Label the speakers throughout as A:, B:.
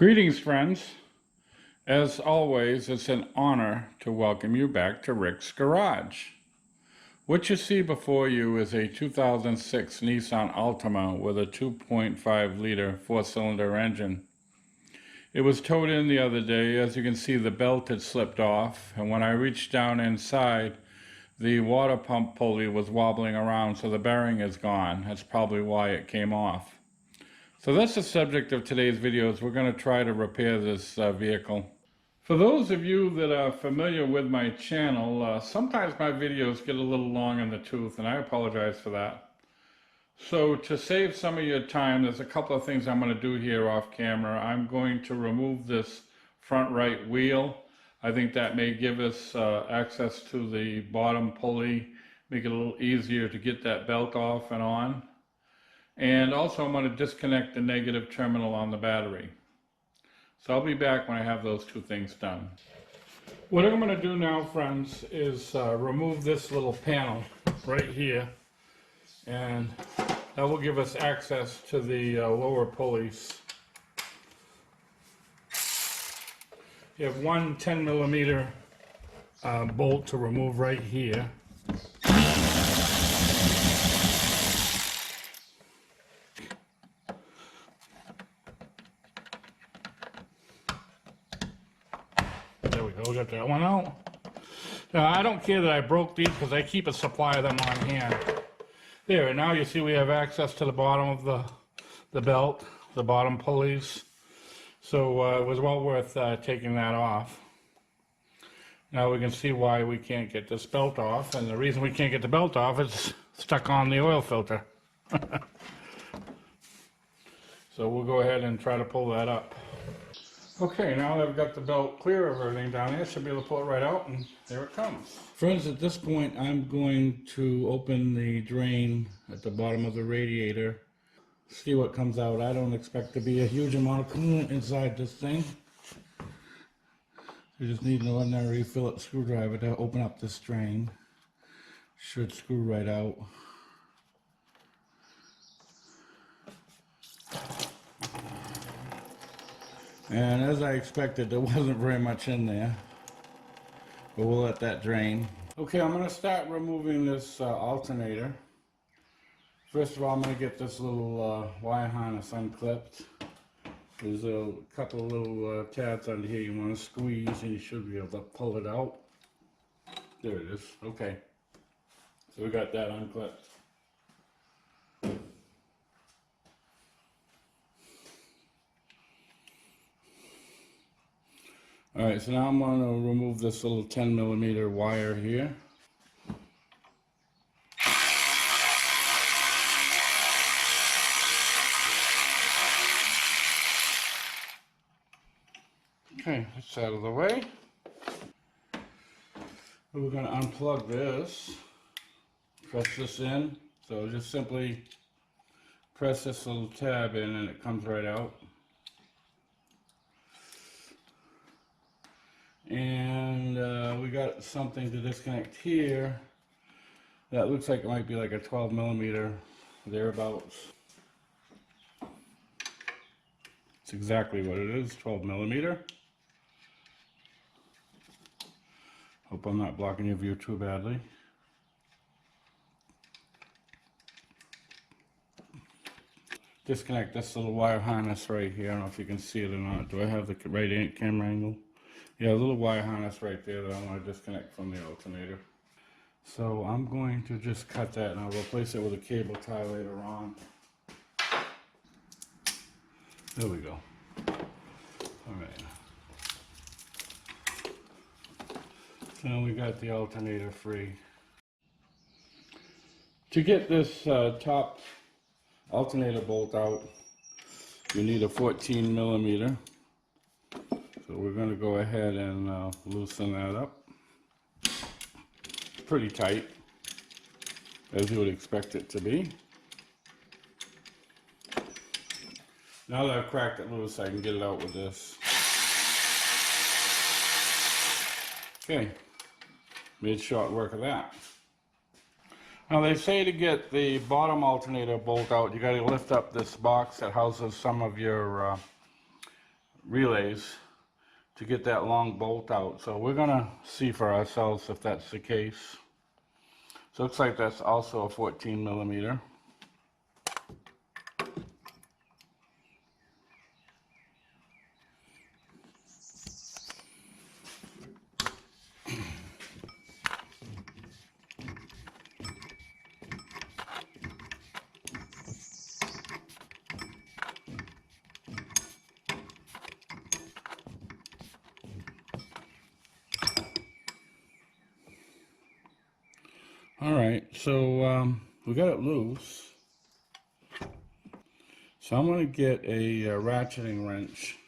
A: Greetings, friends. As always, it's an honor to welcome you back to Rick's Garage. What you see before you is a 2006 Nissan Altima with a 2.5-liter four-cylinder engine. It was towed in the other day. As you can see, the belt had slipped off, and when I reached down inside, the water pump pulley was wobbling around, so the bearing is gone. That's probably why it came off. So that's the subject of today's videos. We're going to try to repair this vehicle. For those of you that are familiar with my channel, sometimes my videos get a little long in the tooth, and I apologize for that. So to save some of your time, there's a couple of things I'm going to do here off camera. I'm going to remove this front right wheel. I think that may give us access to the bottom pulley, make it a little easier to get that belt off and on. And also I'm going to disconnect the negative terminal on the battery. So I'll be back when I have those two things done. What I'm going to do now, friends, is remove this little panel right here. And that will give us access to the lower pulleys. You have one 10mm bolt to remove right here. There we go, got that one out. Now, I don't care that I broke these because I keep a supply of them on hand. There, and now you see we have access to the bottom of the belt, the bottom pulleys. So it was well worth taking that off. Now we can see why we can't get this belt off, and the reason we can't get the belt off is stuck on the oil filter. So we'll go ahead and try to pull that up. Okay, now that I've got the belt clear of everything down here, I should be able to pull it right out, and there it comes. Friends, at this point I'm going to open the drain at the bottom of the radiator, see what comes out. I don't expect to be a huge amount of coolant inside this thing. You just need an ordinary Phillips screwdriver to open up this drain. Should screw right out. And as I expected, there wasn't very much in there, but we'll let that drain. Okay, I'm going to start removing this alternator. First of all, I'm going to get this little wire harness unclipped. There's a couple of little tabs under here you want to squeeze, and you should be able to pull it out. There it is. Okay, so we got that unclipped. Alright, so now I'm going to remove this little 10mm wire here. Okay, that's out of the way. We're going to unplug this, press this in. So just simply press this little tab in and it comes right out. And we got something to disconnect here that looks like it might be like a 12mm thereabouts. It's exactly what it is, 12mm. Hope I'm not blocking your view too badly. Disconnect this little wire harness right here. I don't know if you can see it or not. Do I have the right camera angle? Yeah, a little wire harness right there that I want to disconnect from the alternator. So I'm going to just cut that and I'll replace it with a cable tie later on. There we go. Alright. So now we got the alternator free. To get this top alternator bolt out, you need a 14mm. So we're going to go ahead and loosen that up. Pretty tight, as you would expect it to be. Now that I've cracked it loose, I can get it out with this. Okay, made short work of that. Now they say to get the bottom alternator bolt out, you got to lift up this box that houses some of your relays to get that long bolt out. So we're gonna see for ourselves if that's the case. So it looks like that's also a 14 millimeter. All right, so we got it loose. So I'm going to get a ratcheting wrench.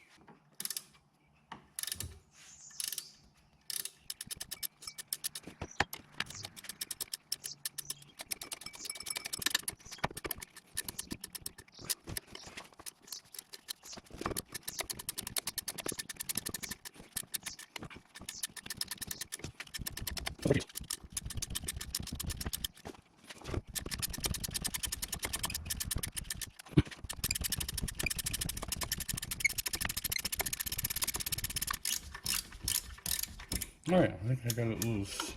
A: All right, I think I got it loose.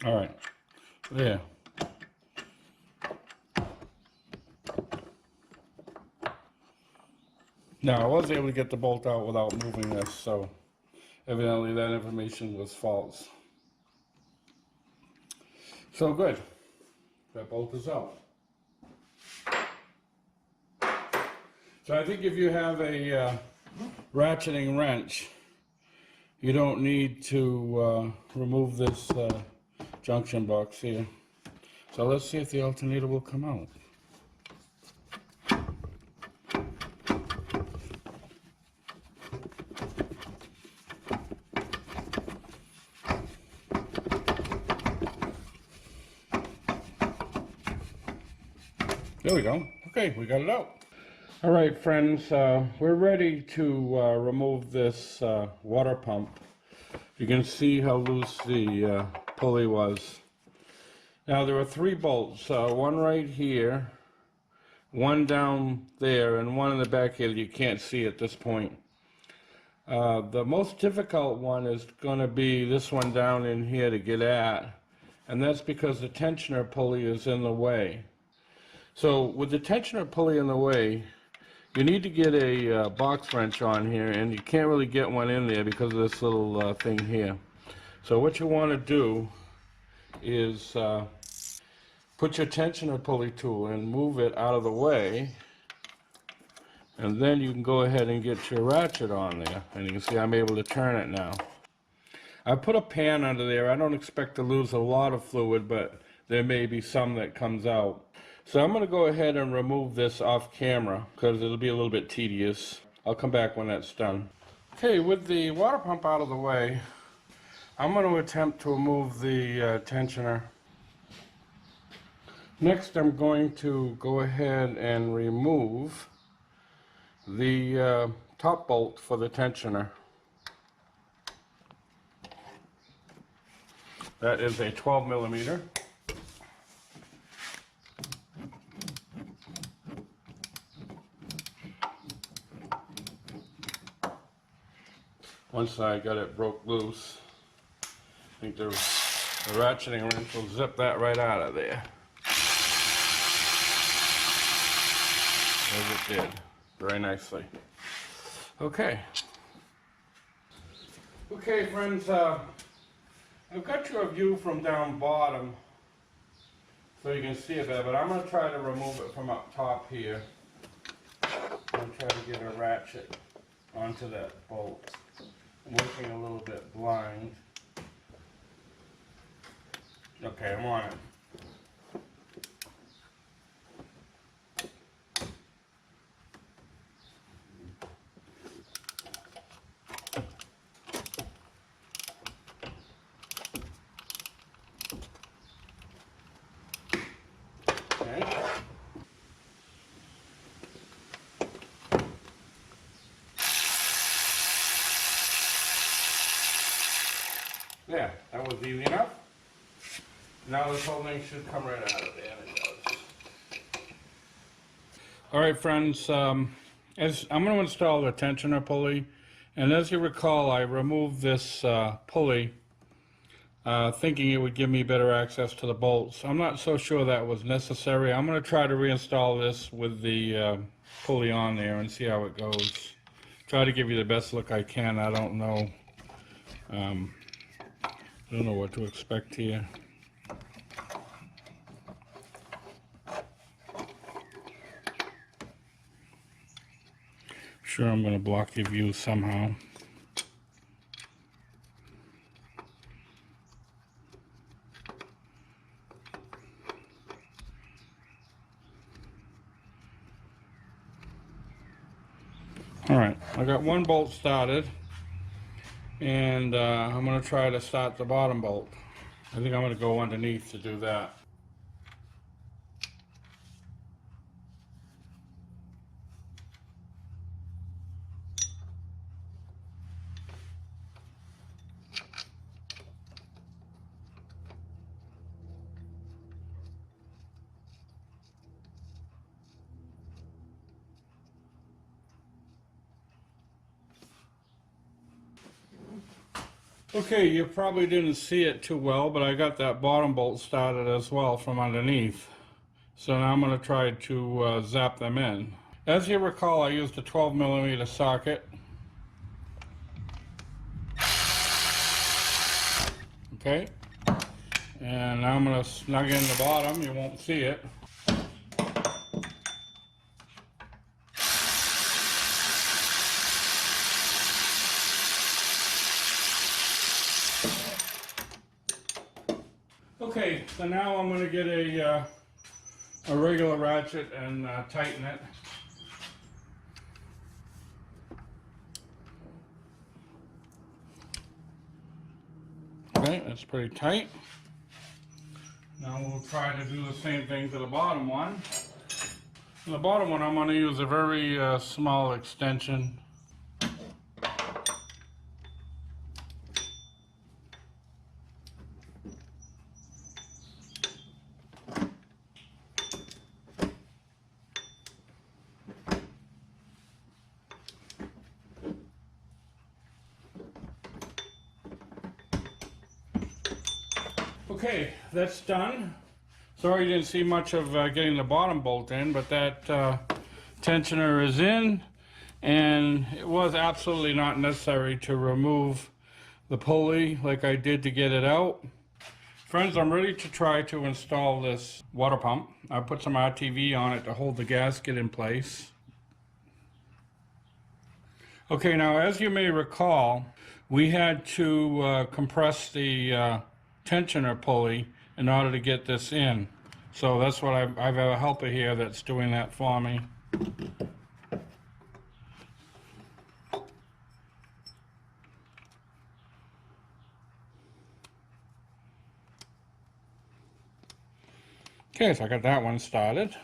A: All right, there. Now, I was able to get the bolt out without moving this, so evidently that information was false. So good, that bolt is out. So I think if you have a ratcheting wrench, you don't need to remove this junction box here. So let's see if the alternator will come out. There we go. Okay, we got it out. All right, friends, we're ready to remove this water pump. You can see how loose the pulley was. Now there are 3 bolts, one right here, one down there, and one in the back here that you can't see at this point. The most difficult one is going to be this one down in here to get at, and that's because the tensioner pulley is in the way. So with the tensioner pulley in the way, you need to get a box wrench on here, and you can't really get one in there because of this little thing here. So what you want to do is put your tensioner pulley tool and move it out of the way, and then you can go ahead and get your ratchet on there, and you can see I'm able to turn it now. I put a pan under there. I don't expect to lose a lot of fluid, but there may be some that comes out. So I'm going to go ahead and remove this off camera because it'll be a little bit tedious. I'll come back when that's done. Okay, with the water pump out of the way, I'm going to attempt to remove the tensioner. Next, I'm going to go ahead and remove the top bolt for the tensioner. That is a 12 millimeter. Once I got it broke loose, I think the ratcheting wrench will zip that right out of there. As it did, very nicely. Okay. Okay, friends, I've got you a view from down bottom so you can see it better, but I'm going to try to remove it from up top here. I'm going to try to get a ratchet onto that bolt. I'm working a little bit blind. Okay, I'm on it. Okay. Yeah, that was easy enough. Now this whole thing should come right out of there, and it does. All right, friends, as I'm going to install the tensioner pulley, and as you recall, I removed this pulley thinking it would give me better access to the bolts. I'm not so sure that was necessary. I'm going to try to reinstall this with the pulley on there and see how it goes. Try to give you the best look I can. I don't know what to expect here. Sure, I'm going to block your view somehow. Alright, I got one bolt started, and I'm going to try to start the bottom bolt. I think I'm going to go underneath to do that. Okay, you probably didn't see it too well, but I got that bottom bolt started as well from underneath. So now I'm going to try to zap them in. As you recall, I used a 12mm socket. Okay, and now I'm going to snug in the bottom. You won't see it. Okay, so now I'm going to get a regular ratchet and tighten it. Okay, that's pretty tight. Now we'll try to do the same thing to the bottom one. The bottom one, I'm going to use a very small extension. Okay, that's done. Sorry you didn't see much of getting the bottom bolt in, but that tensioner is in, and it was absolutely not necessary to remove the pulley like I did to get it out. Friends, I'm ready to try to install this water pump. I put some RTV on it to hold the gasket in place. Okay, now as you may recall, we had to compress the tensioner pulley in order to get this in. So that's what I have a helper here that's doing that for me. Okay, so I got that one started.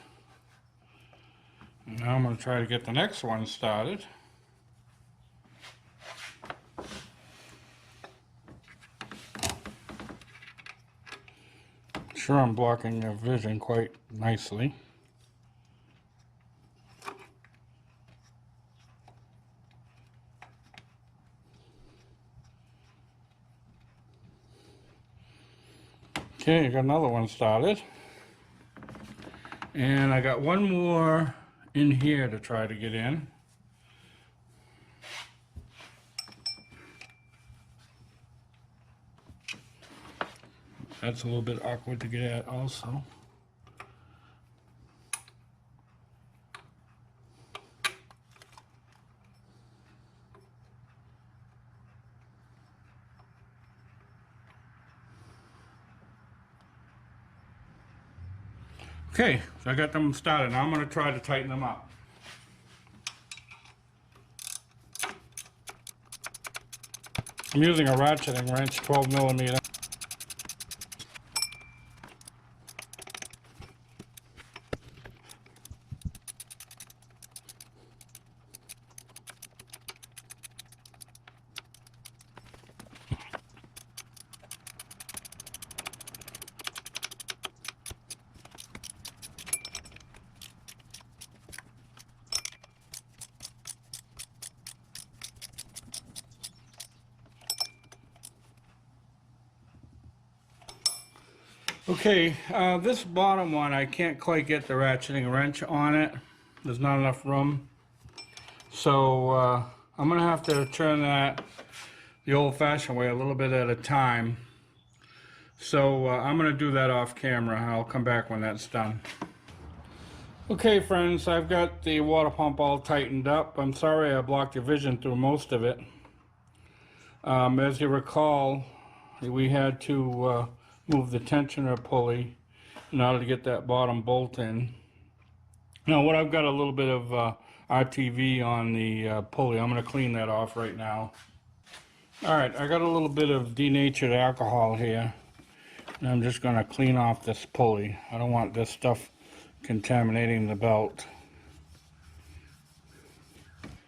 A: Now I'm going to try to get the next one started. Sure, I'm blocking your vision quite nicely. Okay, I got another one started. And I got one more in here to try to get in. That's a little bit awkward to get at also. Okay, so I got them started. Now I'm going to try to tighten them up. I'm using a ratcheting wrench, 12mm. Okay, this bottom one, I can't quite get the ratcheting wrench on it. There's not enough room. So I'm going to have to turn that the old-fashioned way, a little bit at a time. So I'm going to do that off camera. I'll come back when that's done. Okay, friends, I've got the water pump all tightened up. I'm sorry I blocked your vision through most of it. As you recall, we had to move the tensioner pulley in order to get that bottom bolt in. Now, what I've got a little bit of RTV on the pulley. I'm going to clean that off right now. Alright, I got a little bit of denatured alcohol here. And I'm just going to clean off this pulley. I don't want this stuff contaminating the belt.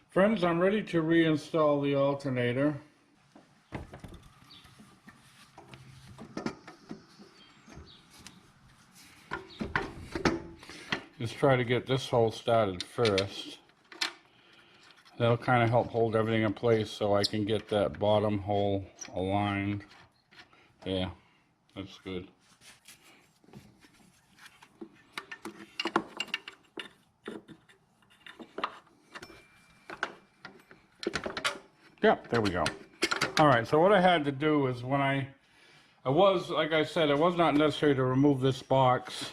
A: Friends, I'm ready to reinstall the alternator. Just try to get this hole started first. That'll kind of help hold everything in place so I can get that bottom hole aligned. Yeah, that's good. Yep, there we go. Alright, so what I had to do is when like I said, it was not necessary to remove this box,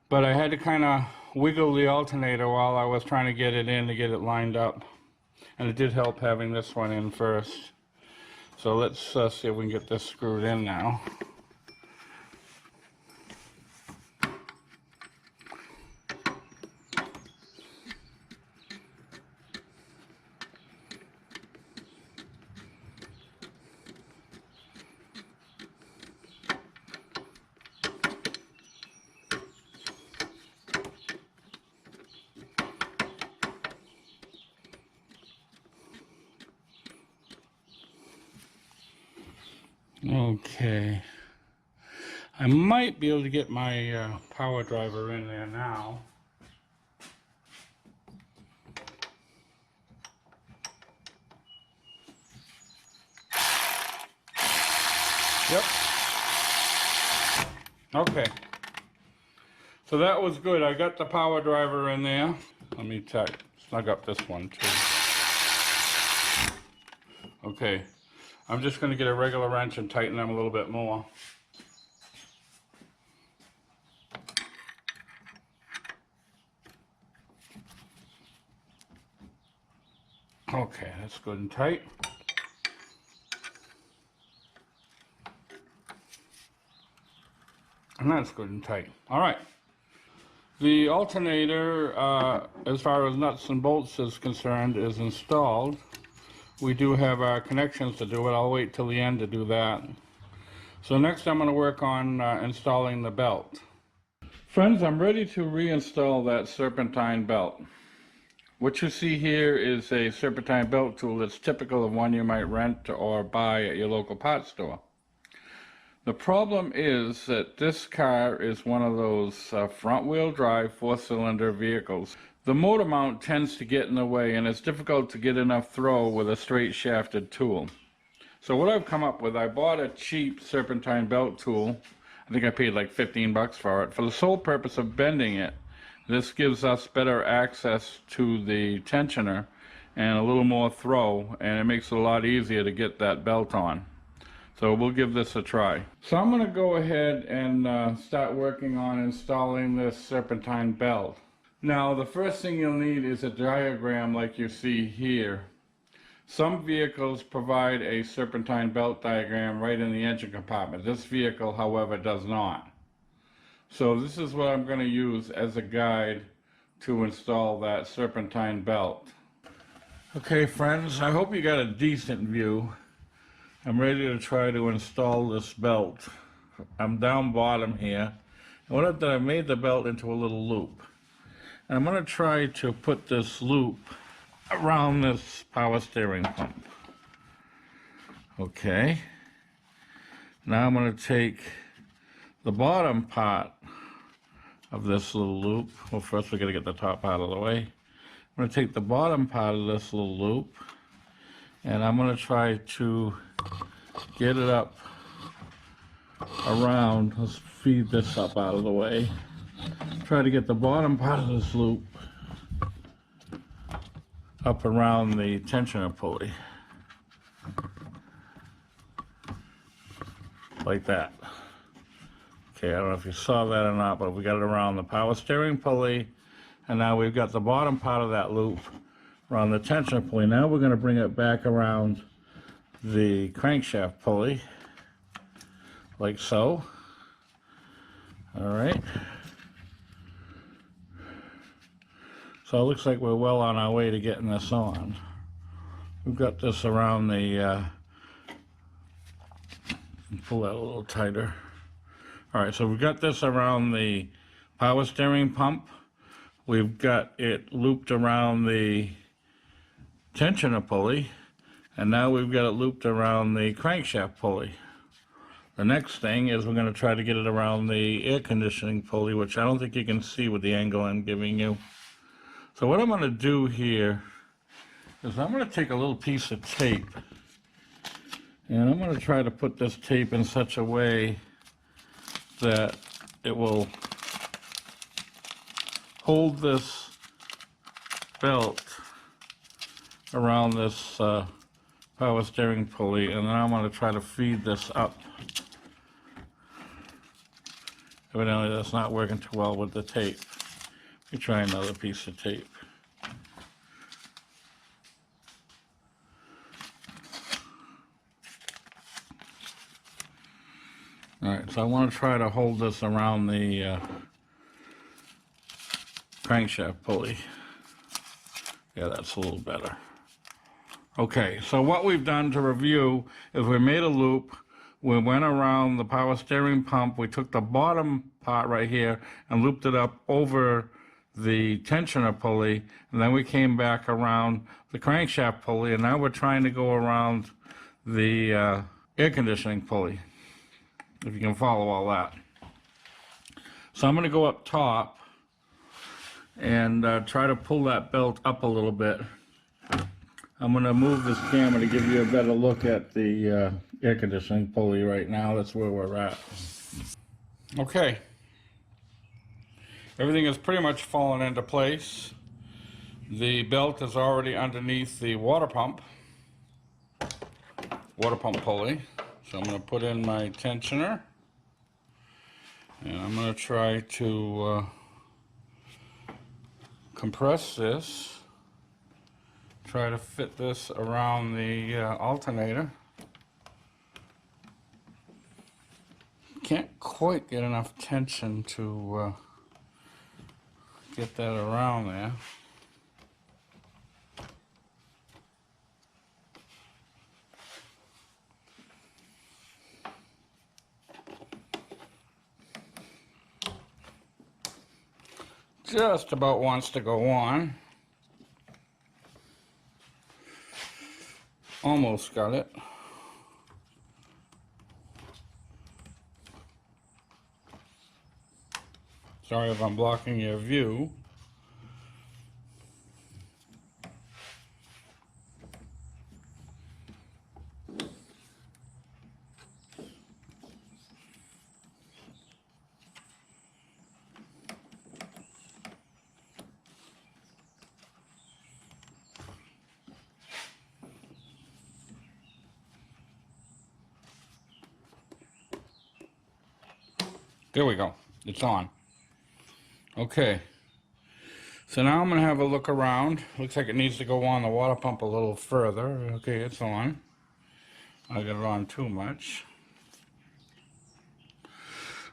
A: but I had to kind of wiggle the alternator while I was trying to get it in to get it lined up. And it did help having this one in first. So let's see if we can get this screwed in now. Okay, I might be able to get my power driver in there now. Yep. Okay. So that was good. I got the power driver in there. Let me snug up this one too. Okay. I'm just going to get a regular wrench and tighten them a little bit more. Okay, that's good and tight. And that's good and tight. All right. The alternator, as far as nuts and bolts is concerned, is installed. We do have our connections to do it. I'll wait till the end to do that. So next I'm going to work on installing the belt. Friends, I'm ready to reinstall that Serpentine belt. What you see here is a Serpentine belt tool that's typical of one you might rent or buy at your local parts store. The problem is that this car is one of those front-wheel drive 4-cylinder vehicles. The motor mount tends to get in the way and it's difficult to get enough throw with a straight shafted tool. So what I've come up with, I bought a cheap Serpentine belt tool. I think I paid like 15 bucks for it, for the sole purpose of bending it. This gives us better access to the tensioner and a little more throw, and it makes it a lot easier to get that belt on. So we'll give this a try. So I'm going to go ahead and start working on installing this Serpentine belt. Now the first thing you'll need is a diagram like you see here. Some vehicles provide a Serpentine belt diagram right in the engine compartment. This vehicle, however, does not. So this is what I'm going to use as a guide to install that Serpentine belt. Okay friends, I hope you got a decent view. I'm ready to try to install this belt. I'm down bottom here. And what I've done, I've made the belt into a little loop. And I'm going to try to put this loop around this power steering pump. Okay. Now I'm going to take the bottom part of this little loop. Well, first we're going to get the top part of the way. I'm going to take the bottom part of this little loop and I'm going to try to get it up around. Let's feed this up out of the way. Try to get the bottom part of this loop up around the tensioner pulley. Like that. Okay, I don't know if you saw that or not, but we got it around the power steering pulley, and now we've got the bottom part of that loop around the tensioner pulley. Now we're going to bring it back around the crankshaft pulley, like so. All right. So it looks like we're well on our way to getting this on. We've got this around the, pull that a little tighter. All right, so we've got this around the power steering pump. We've got it looped around the tensioner pulley, and now we've got it looped around the crankshaft pulley. The next thing is we're going to try to get it around the air conditioning pulley, which I don't think you can see with the angle I'm giving you. So what I'm going to do here is I'm going to take a little piece of tape, and I'm going to try to put this tape in such a way that it will hold this belt around this power steering pulley, and then I'm going to try to feed this up. Evidently that's not working too well with the tape. Let me try another piece of tape. Alright, so I want to try to hold this around the crankshaft pulley. Yeah, that's a little better. Okay, so what we've done to review is we made a loop. We went around the power steering pump. We took the bottom part right here and looped it up over the tensioner pulley, and then we came back around the crankshaft pulley, and now we're trying to go around the air conditioning pulley, if you can follow all that. So I'm going to go up top and try to pull that belt up a little bit. I'm going to move this camera to give you a better look at the air conditioning pulley right now. That's where we're at. Okay. Everything is pretty much fallen into place. The belt is already underneath the water pump pulley. So I'm going to put in my tensioner, and I'm going to try to compress this, try to fit this around the alternator. Can't quite get enough tension to get that around there. Just about wants to go on. Almost got it. Sorry if I'm blocking your view. There we go. It's on. Okay. So now I'm going to have a look around. Looks like it needs to go on the water pump a little further. Okay, it's on. I got it on too much.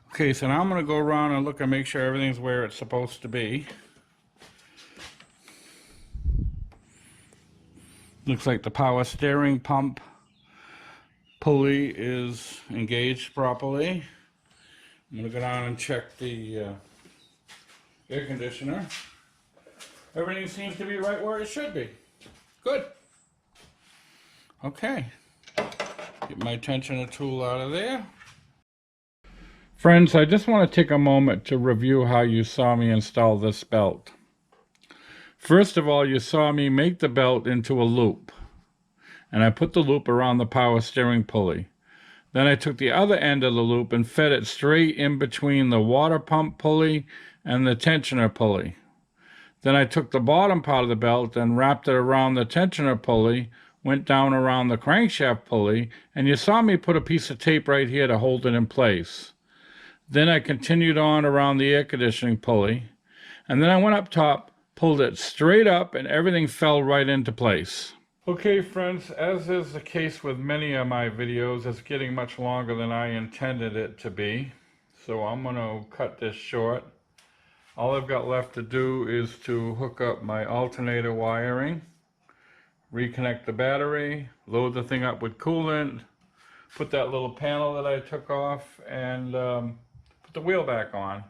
A: Okay, so now I'm going to go around and look and make sure everything's where it's supposed to be. Looks like the power steering pump pulley is engaged properly. I'm going to go down and check the air conditioner. Everything seems to be right where it should be. Good. Okay. Get my tensioner tool out of there. Friends, I just want to take a moment to review how you saw me install this belt. First of all, you saw me make the belt into a loop, and I put the loop around the power steering pulley. Then I took the other end of the loop and fed it straight in between the water pump pulley and the tensioner pulley. Then I took the bottom part of the belt and wrapped it around the tensioner pulley, went down around the crankshaft pulley, and you saw me put a piece of tape right here to hold it in place. Then I continued on around the air conditioning pulley, and then I went up top, pulled it straight up, and everything fell right into place. Okay friends, as is the case with many of my videos, it's getting much longer than I intended it to be. So I'm going to cut this short. All I've got left to do is to hook up my alternator wiring, reconnect the battery, load the thing up with coolant, put that little panel that I took off, and put the wheel back on.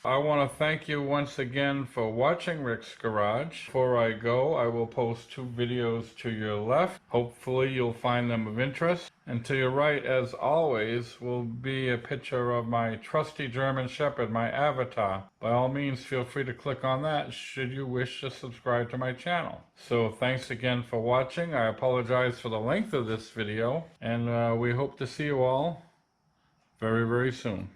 A: I want to thank you once again for watching Rick's Garage. Before I go, I will post 2 videos to your left. Hopefully you'll find them of interest. And to your right, as always, will be a picture of my trusty German Shepherd, my avatar. By all means, feel free to click on that should you wish to subscribe to my channel. So thanks again for watching. I apologize for the length of this video, and we hope to see you all very, very soon.